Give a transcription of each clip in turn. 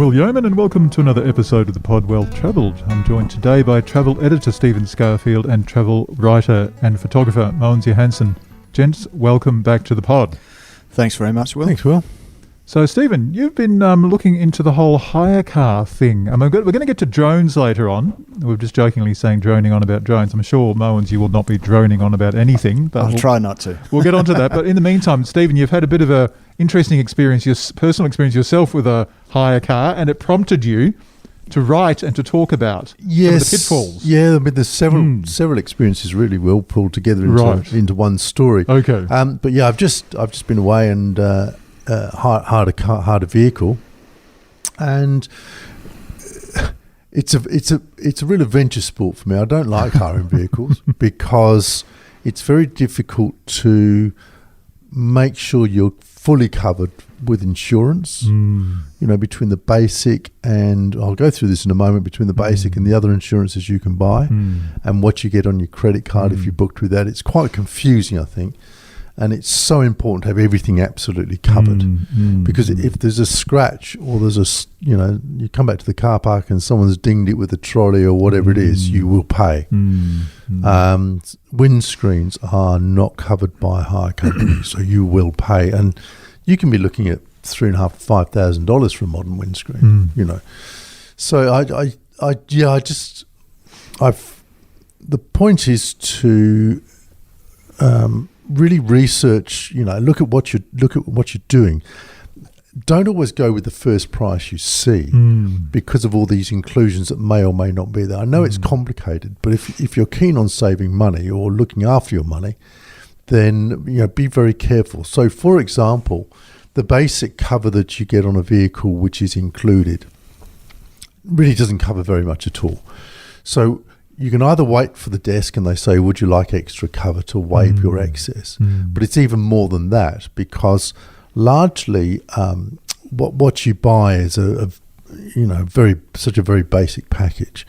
Will Yeoman, and welcome to another episode of the pod Well Travelled. I'm joined today by travel editor Stephen Scourfield and travel writer and photographer Mogens Johansen. Gents, welcome back to the pod. Thanks very much, Will. Thanks, Will. So, Stephen, you've been looking into the whole hire car thing. We're going to get to drones later on. We're just jokingly saying droning on about drones. I'm sure, Mogens, you will not be droning on about anything. But I'll try not to. We'll get onto that. But in the meantime, Stephen, you've had a bit of a interesting experience, your personal experience yourself with a hire car, and it prompted you to write and to talk about some of the pitfalls. Yeah, I mean, there's several experiences really well pulled together into one story. Okay. But yeah, I've just been away and hired a vehicle, and it's a real adventure sport for me. I don't like hiring vehicles because it's very difficult to make sure you're fully covered with insurance. You know, between the basic and I'll go through this in a moment, between the basic and the other insurances you can buy and what you get on your credit card if you booked with that. It's quite confusing, I think. And it's so important to have everything absolutely covered because if there's a scratch or there's you come back to the car park and someone's dinged it with a trolley or whatever it is, you will pay. Windscreens are not covered by a hire company, so you will pay. And you can be looking at $3,500-$5,000 for a modern windscreen, you know. So the point is to really research, look at what you're doing. Don't always go with the first price you see because of all these inclusions that may or may not be there. I know it's complicated, but if you're keen on saving money or looking after your money, then be very careful. So, for example, the basic cover that you get on a vehicle which is included really doesn't cover very much at all. So you can either wait for the desk and they say, would you like extra cover to waive your excess? But it's even more than that because largely what you buy is such a very basic package.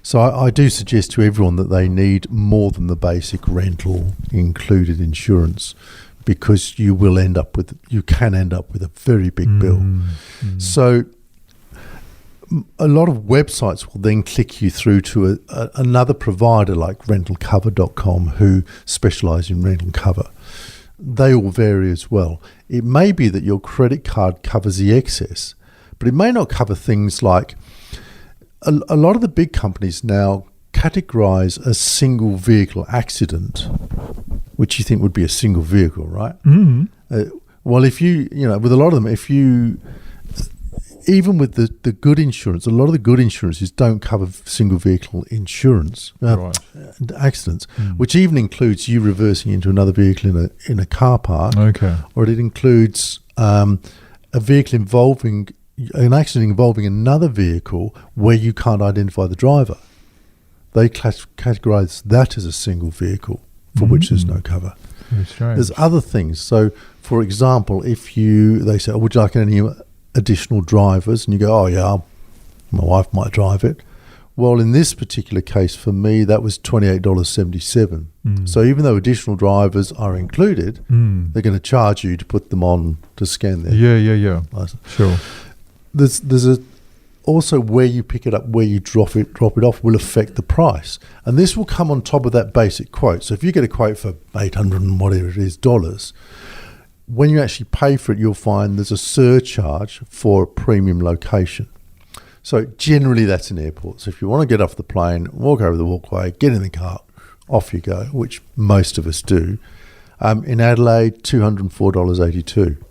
So I do suggest to everyone that they need more than the basic rental included insurance because you can end up with a very big bill. So a lot of websites will then click you through to another provider like rentalcover.com who specialise in rental cover. They all vary as well. It may be that your credit card covers the excess, but it may not cover things like a lot of the big companies now categorise a single vehicle accident, which you think would be a single vehicle, right? Well, if with a lot of them, even with the good insurance, a lot of the good insurances don't cover single vehicle insurance accidents, which even includes you reversing into another vehicle in a car park, or it includes a vehicle involving an accident involving another vehicle where you can't identify the driver. They categorise that as a single vehicle for which there's no cover. There's other things. So, for example, if they say, would you like any additional drivers, and you go, oh yeah, my wife might drive it. Well, in this particular case for me, that was $28.77. So even though additional drivers are included, they're going to charge you to put them on to scan their license. Sure. There's also where you pick it up, where you drop it off will affect the price, and this will come on top of that basic quote. So if you get a quote for $800 and whatever it is dollars, when you actually pay for it, you'll find there's a surcharge for a premium location. So generally that's an airport. So if you want to get off the plane, walk over the walkway, get in the car, off you go, which most of us do. In Adelaide, $204.82.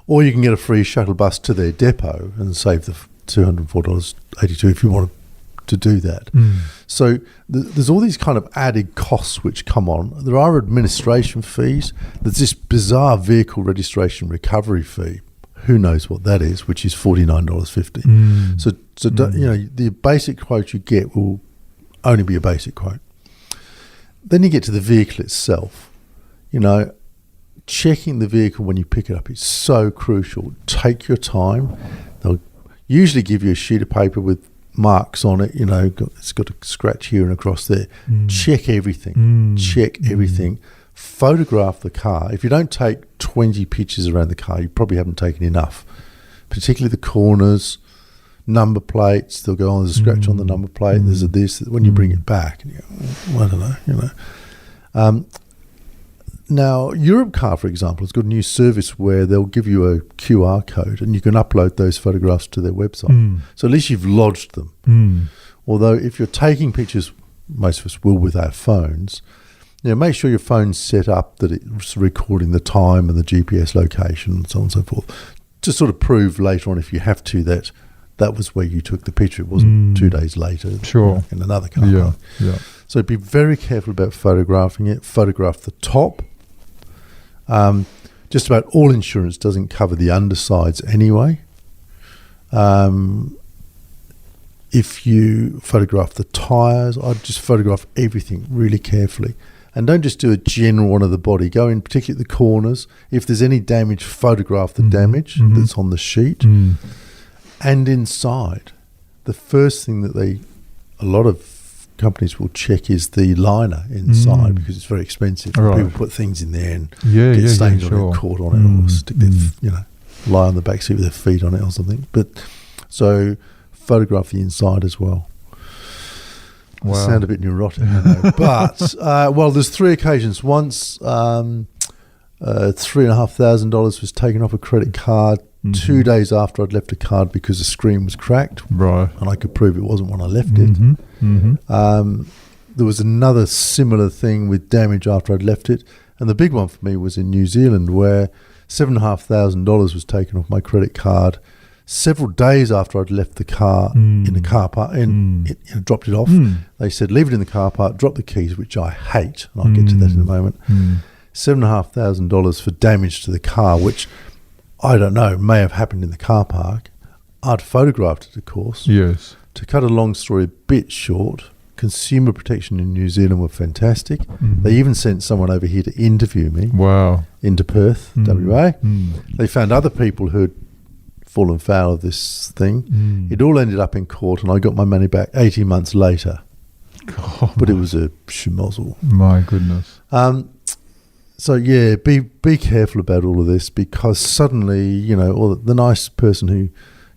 Or you can get a free shuttle bus to their depot and save the $204.82 if you want to do that. So there's all these kind of added costs which come on. There are administration fees. There's this bizarre vehicle registration recovery fee. Who knows what that is, which is $49.50. So the basic quote you get will only be a basic quote. Then you get to the vehicle itself. Checking the vehicle when you pick it up is so crucial. Take your time. They'll usually give you a sheet of paper with marks on it. It's got a scratch here and across there. Check everything. Photograph the car. If you don't take 20 pictures around the car, you probably haven't taken enough. particularly the corners, number plates. They'll go, there's a scratch on the number plate, there's a this. When you bring it back, and you go, well, I don't know, Now, Europcar, for example, has got a new service where they'll give you a QR code and you can upload those photographs to their website. So at least you've lodged them. Although if you're taking pictures, most of us will with our phones, make sure your phone's set up that it's recording the time and the GPS location and so on and so forth, to sort of prove later on, if you have to, that was where you took the picture. It wasn't 2 days later in another car park. Yeah. So be very careful about photographing it. Photograph the top. Just about all insurance doesn't cover the undersides anyway. If you photograph the tyres, I'd just photograph everything really carefully. And don't just do a general one of the body. Go in particularly at the corners. If there's any damage, photograph the damage that's on the sheet. And inside, the first thing that a lot of companies will check is the liner inside, because it's very expensive. Right. People put things in there and get stains on it, caught on it, or stick their, lie on the back seat with their feet on it or something. But so photograph the inside as well. Wow. I sound a bit neurotic, I know. But there's 3 occasions. Once, $3,500 was taken off a credit card 2 days after I'd left a card because the screen was cracked. Right. And I could prove it wasn't when I left it. There was another similar thing with damage after I'd left it. And the big one for me was in New Zealand, where $7,500 was taken off my credit card several days after I'd left the car in the car park and dropped it off. They said, leave it in the car park, drop the keys, which I hate, and I'll get to that in a moment. $7,500 for damage to the car, which I don't know, may have happened in the car park. I'd photographed it, of course. Yes. To cut a long story a bit short, Consumer Protection in New Zealand were fantastic. They even sent someone over here to interview me. Wow. Into Perth, WA. They found other people who had fallen foul of this thing. It all ended up in court and I got my money back 18 months later. But it was a schmozzle. My goodness. So yeah, be careful about all of this, because suddenly, or the nice person who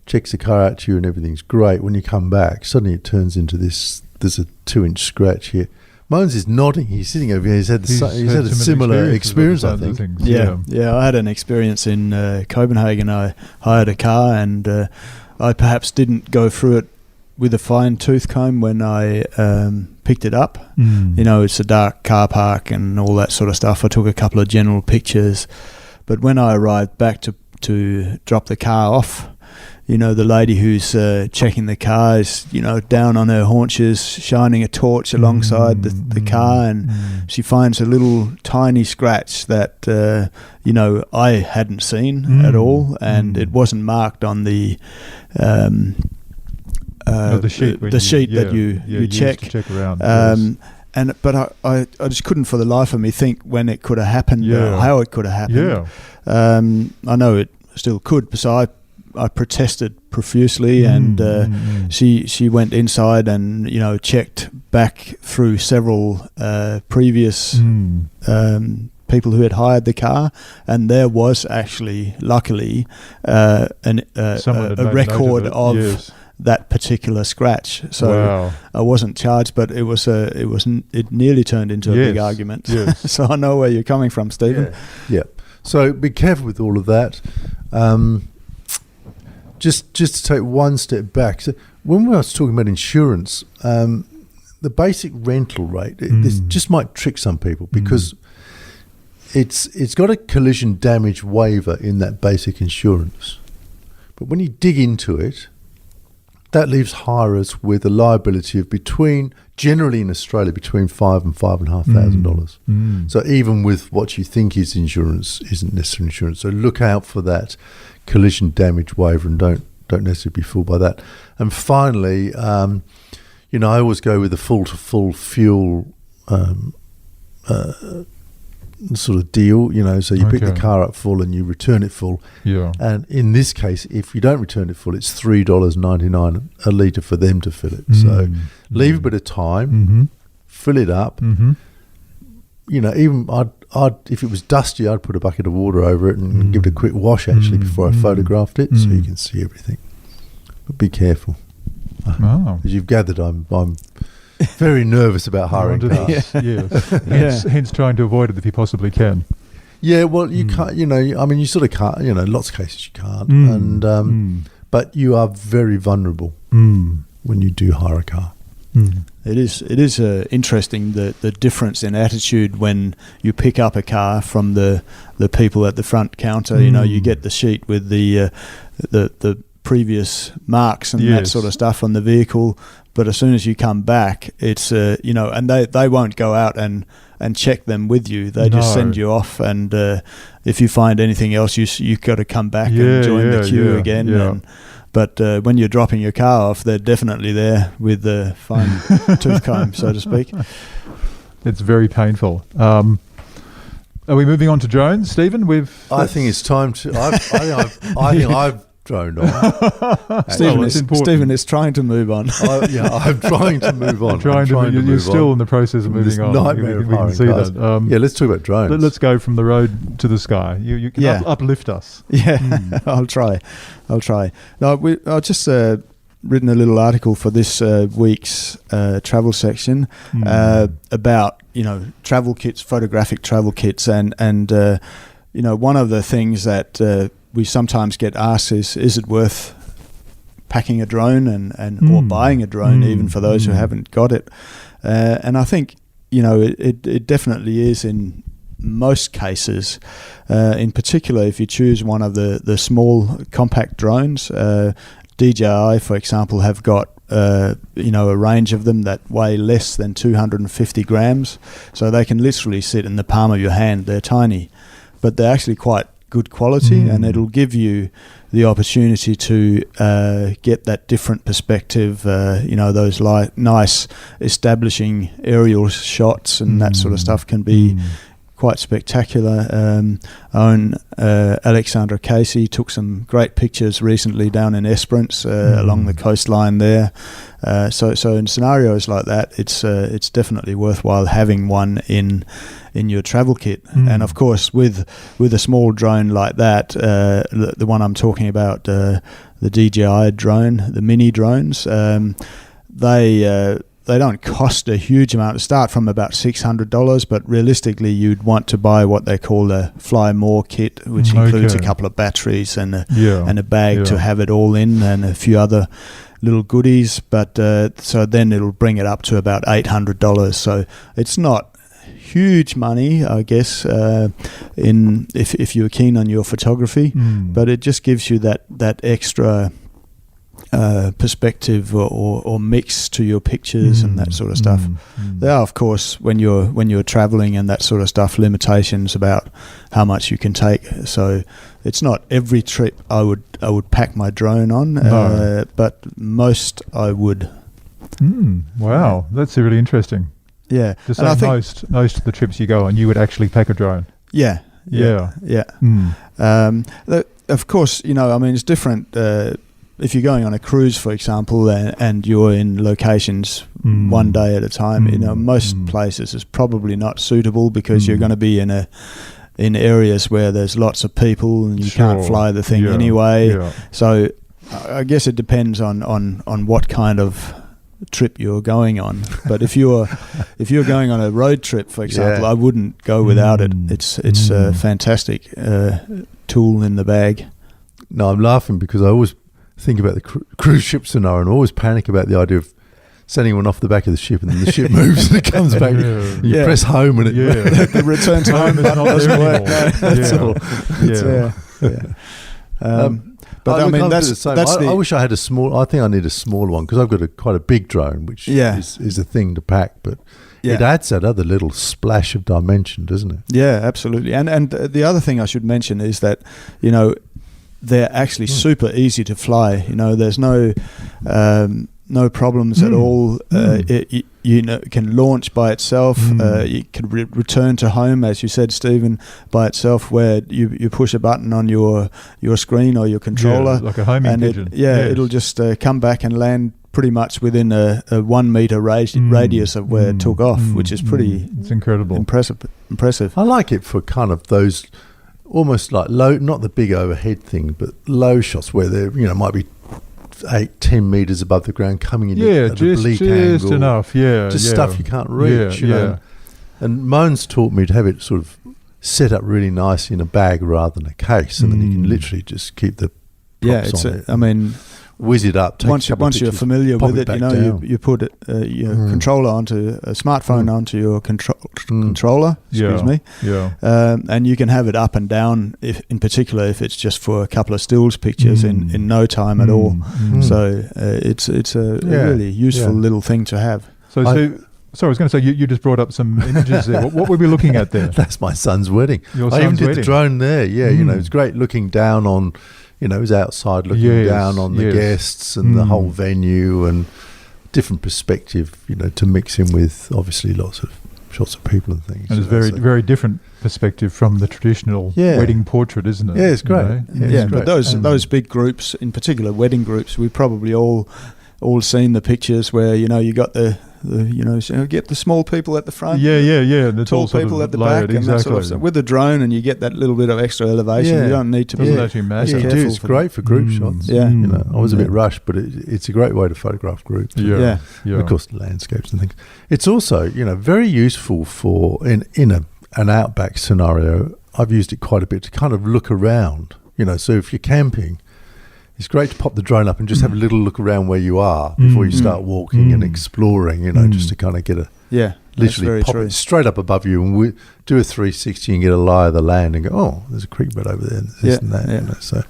checks the car out to you and everything's great, when you come back, suddenly it turns into this, there's a 2-inch scratch here. Mogens is nodding. He's sitting over here. He's had a similar experience, I think. Yeah, I had an experience in Copenhagen. I hired a car and I perhaps didn't go through it with a fine tooth comb when I picked it up. It's a dark car park and all that sort of stuff. I took a couple of general pictures, but when I arrived back to drop the car off, the lady who's checking the car is, down on her haunches, shining a torch alongside the car, and she finds a little tiny scratch that, I hadn't seen at all, and it wasn't marked on the sheet that you check. To check around. But I just couldn't for the life of me think when it could have happened, how it could have happened. I know it still could, so I protested profusely, and she went inside and checked back through several previous people who had hired the car, and there was actually, luckily, a record of that particular scratch. So I wasn't charged, but it nearly turned into a big argument. Yes. So I know where you're coming from, Stephen. Yeah. So be careful with all of that. Just to take one step back, so when we were talking about insurance, the basic rental rate, this just might trick some people, because it's got a collision damage waiver in that basic insurance. But when you dig into it, that leaves hirers with a liability of generally in Australia, between $5,000 and $5,500. So even with what you think is insurance, isn't necessarily insurance. So look out for that collision damage waiver and don't necessarily be fooled by that. And finally, I always go with the full fuel sort of deal, so you pick the car up full and you return it full. Yeah. And in this case, if you don't return it full, it's $3.99 a litre for them to fill it. So leave a bit of time, fill it up. even I'd if it was dusty, I'd put a bucket of water over it and give it a quick wash actually before I photographed it, so you can see everything. But be careful. Oh. As you've gathered, I'm very nervous about hiring cars. Yes. Hence trying to avoid it if you possibly can. Yeah, well, you can't. You sort of can't. Lots of cases you can't, and but you are very vulnerable when you do hire a car. It is interesting the difference in attitude when you pick up a car from the people at the front counter. You get the sheet with the previous marks and that sort of stuff on the vehicle, but as soon as you come back, it's and they won't go out and check them with you. They just send you off, and if you find anything else, you've got to come back and join the queue again. But when you're dropping your car off, they're definitely there with the fine tooth comb, so to speak. It's very painful. Are we moving on to drones, Stephen? I think it's time to. I think I've droned on. Stephen is trying to move on. I'm trying to move on. You're still in the process of moving on. Nightmare of hiring cars. Let's talk about drones. Let's go from the road to the sky. You can uplift us. Yeah, I'll try. No, I've just written a little article for this week's travel section about travel kits, photographic travel kits, and one of the things that we sometimes get asked is it worth packing a drone and or buying a drone, even for those who haven't got it. And I think it definitely is in most cases. In particular, if you choose one of the small compact drones, DJI, for example, have got a range of them that weigh less than 250 grams, so they can literally sit in the palm of your hand. They're tiny, but they're actually quite good quality, and it'll give you the opportunity to get that different perspective, those nice establishing aerial shots and that sort of stuff can be quite spectacular. Alexandra Casey took some great pictures recently down in Esperance along the coastline there. So in scenarios like that, it's definitely worthwhile having one in your travel kit. And of course, with a small drone like that, the one I'm talking about, the DJI drone, the mini drones, they don't cost a huge amount to start from, about $600, but realistically you'd want to buy what they call a Fly More kit, which includes a couple of batteries and a bag to have it all in, and a few other little goodies. But so then it'll bring it up to about $800. So it's not huge money, I guess, if you're keen on your photography, but it just gives you that extra perspective or mix to your pictures and that sort of stuff. There are, of course, when you're traveling and that sort of stuff, limitations about how much you can take. So it's not every trip I would pack my drone on, but most I would. Wow, that's really interesting. Yeah, to say most of the trips you go on, you would actually pack a drone. Yeah. Of course, it's different. If you're going on a cruise, for example, and you're in locations one day at a time, most places is probably not suitable because you're going to be in areas where there's lots of people and you can't fly the thing anyway. Yeah. So I guess it depends on what kind of trip you're going on. But if you're going on a road trip, for example, I wouldn't go without it. It's a fantastic tool in the bag. No, I'm laughing because I always think about the cruise ship scenario and always panic about the idea of sending one off the back of the ship and then the ship moves and it comes back. You press home and it the return to home button doesn't work. That's all. But I mean, that's I wish I had a small. I think I need a smaller one because I've got quite a big drone, which is a thing to pack, but it adds that other little splash of dimension, doesn't it? Yeah, absolutely. And the other thing I should mention is that they're actually super easy to fly. There's no problems at all. It can launch by itself. You can return to home, as you said, Stephen, by itself, where you push a button on your screen or your controller, like a homing pigeon. It'll just come back and land pretty much within a 1 meter radius of where it took off, which is pretty it's incredible. Impressive. I like it for kind of those almost like low, not the big overhead thing, but low shots where they're, might be 8-10 meters above the ground coming in at a bleak just angle. enough, Just stuff you can't reach, you know. And Mogens taught me to have it sort of set up really nice in a bag rather than a case, and then you can literally just keep the props on it. Whiz it up. Once you're familiar with it, you put your controller onto a smartphone onto your controller. Excuse me. Yeah. And you can have it up and down. In particular, if it's just for a couple of stills pictures in no time at all. So it's a really useful little thing to have. Sorry, I was going to say, you just brought up some images there. What were we looking at there? That's my son's wedding. Your I even son's did wedding. the drone there. Yeah, it's great looking down on. It was outside looking down on the guests and the whole venue and different perspective, to mix in with obviously lots of shots of people and things. And it's very, very different perspective from the traditional wedding portrait, isn't it? Yeah, it's great. But those big groups, in particular wedding groups, we probably all seen the pictures where, you got get the small people at the front, the tall people at the back, and that sort of stuff. With the drone, and you get that little bit of extra elevation. You don't need to be actually massive. careful. It's great for group shots. I was a bit rushed, but it's a great way to photograph groups. Yeah. And of course, landscapes and things. It's also very useful for in an outback scenario. I've used it quite a bit to kind of look around. So if you're camping, it's great to pop the drone up and just have a little look around where you are before you start walking and exploring, just to kind of get literally pop it straight up above you and do a 360 and get a lie of the land and go, oh, there's a creek bed over there, and this and that. So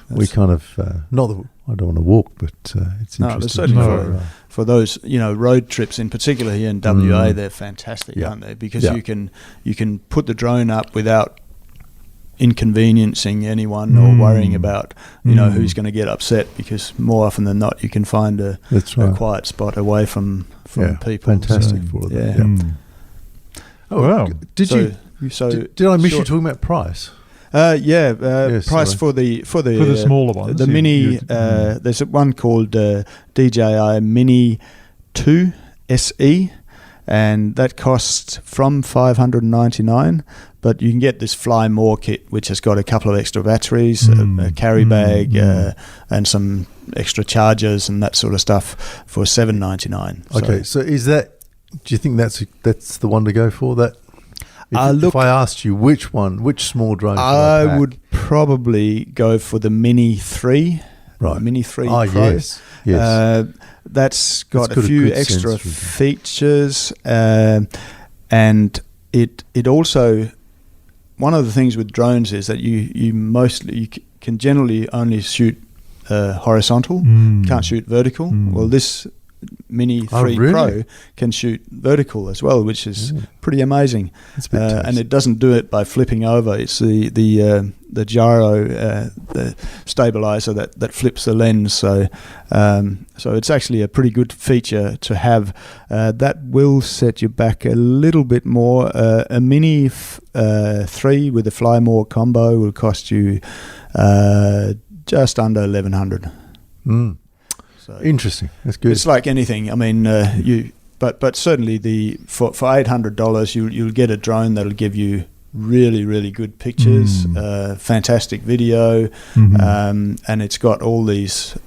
we kind of, not that I don't want to walk, but it's interesting. Certainly for those, road trips in particular here in WA, they're fantastic, aren't they? Because you can put the drone up without inconveniencing anyone or worrying about who's going to get upset, because more often than not you can find a quiet spot away from people. Fantastic for them. Oh wow! Did I miss you talking about price? Price for the smaller ones, the mini. There's one called DJI Mini 2 SE, and that costs from $599. But you can get this Fly More kit, which has got a couple of extra batteries, a carry bag, and some extra chargers and that sort of stuff for $799. Okay, so is that? Do you think that's the one to go for? That if I asked you which small drone, I would probably go for the Mini 3. Right, Mini 3 Pro. Yes. That's got a few extra features, and it also. One of the things with drones is that you can generally only shoot horizontal, can't shoot vertical. Well, this Mini 3 Pro can shoot vertical as well, which is pretty amazing. And it doesn't do it by flipping over. It's the gyro, the stabilizer that flips the lens. So it's actually a pretty good feature to have. That will set you back a little bit more. A Mini 3 with the Fly More combo will cost you just under $1,100. So interesting. That's good. It's like anything. I mean, but certainly for $800 you'll get a drone that'll give you really, really good pictures, fantastic video, and it's got all these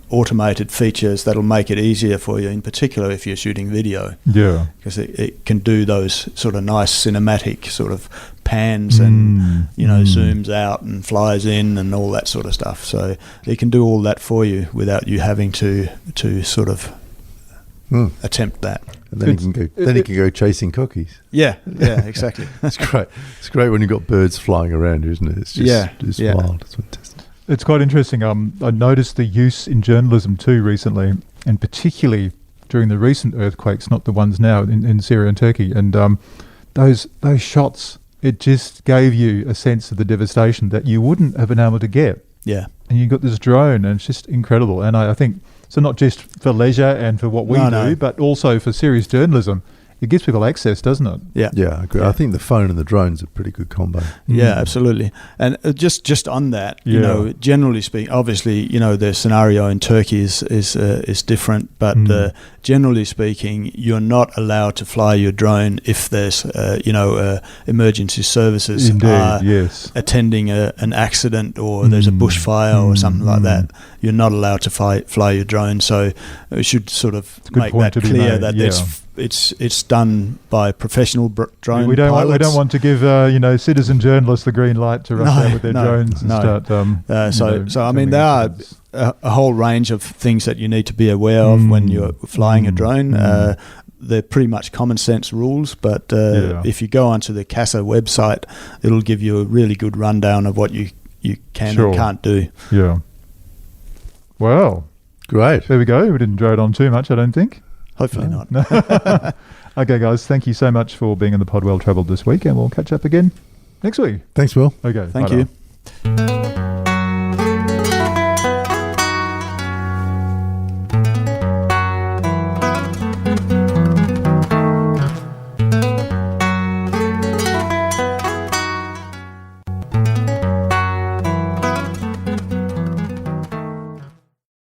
automated features that'll make it easier for you, in particular if you're shooting video. Yeah. Because it can do those sort of nice cinematic sort of pans and, zooms out and flies in and all that sort of stuff. So it can do all that for you without you having to sort of attempt that. And then he can go chasing cookies. Yeah, exactly. It's great. It's great when you've got birds flying around you, isn't it? It's just wild. It's fantastic. It's quite interesting. I noticed the use in journalism too recently, and particularly during the recent earthquakes, not the ones now in Syria and Turkey. And those shots, it just gave you a sense of the devastation that you wouldn't have been able to get. Yeah. And you got this drone, and it's just incredible. And I think, so not just for leisure and for what we do, but also for serious journalism, it gives people access, doesn't it? Yeah. Yeah, I agree. I think the phone and the drone's a pretty good combo. Yeah, absolutely. And just on that, you know, generally speaking, obviously, you know, the scenario in Turkey is different, but generally speaking, you're not allowed to fly your drone if there's, emergency services are attending an accident, or there's a bushfire or something like that. You're not allowed to fly your drone. So we should sort of make that clear that it's done by professional drone we don't pilots. We don't want to give citizen journalists the green light to rush out with their drones and start. So I mean, there are a whole range of things that you need to be aware of when you're flying a drone. They're pretty much common sense rules, but if you go onto the CASA website, it'll give you a really good rundown of what you can and can't do. Yeah. Well, great. There we go. We didn't drone on too much, I don't think. Hopefully not. Okay, guys, thank you so much for being in the Pod Well Travelled this week, and we'll catch up again next week. Thanks, Will. Okay. Thank you.